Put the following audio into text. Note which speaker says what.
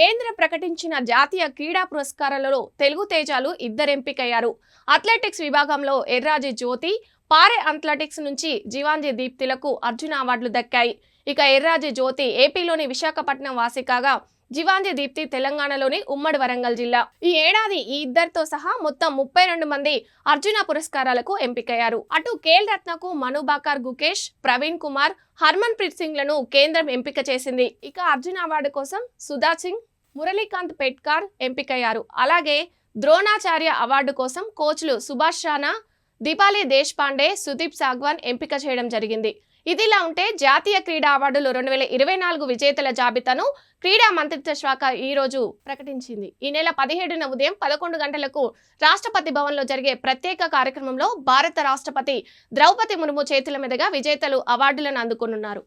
Speaker 1: కేంద్రం ప్రకటించిన జాతీయ క్రీడా పురస్కారాలలో తెలుగు తేజాలు ఇద్దరు ఎంపికయ్యారు. అథ్లెటిక్స్ విభాగంలో ఎర్రాజి జ్యోతి, పారే అథ్లెటిక్స్ నుంచి జీవాంజీ దీప్తిలకు అర్జున అవార్డులు దక్కాయి. ఇక ఎర్రాజి జ్యోతి ఏపీలోని విశాఖపట్నం వాసి కాగా, జీవాంజీ దీప్తి తెలంగాణలోని ఉమ్మడి వరంగల్ జిల్లా. ఈ ఏడాది ఈ ఇద్దరితో సహా మొత్తం 32 మంది అర్జున పురస్కారాలకు ఎంపికయ్యారు. అటు ఖేల్ రత్నకు మనుబాకర్ గుకేష్, ప్రవీణ్ కుమార్, హర్మన్ ప్రీత్ సింగ్ లను కేంద్రం ఎంపిక చేసింది. ఇక అర్జున అవార్డు కోసం సుధా సింగ్, మురళీకాంత్ పెట్కార్ ఎంపికయ్యారు. అలాగే ద్రోణాచార్య అవార్డు కోసం కోచ్లు సుభాష్ రాణా, దీపాలి దేశపాండే, సుదీప్ సాగ్వాన్ ఎంపిక చేయడం జరిగింది. ఇదిలా ఉంటే జాతీయ క్రీడా అవార్డులు 2024 విజేతల జాబితాను క్రీడా మంత్రిత్వ శాఖ ఈ రోజు ప్రకటించింది. ఈ నెల 17న ఉదయం 11 గంటలకు రాష్ట్రపతి భవన్లో జరిగే ప్రత్యేక కార్యక్రమంలో భారత రాష్ట్రపతి ద్రౌపది ముర్ము చేతుల మీదుగా విజేతలు అవార్డులను అందుకోనున్నారు.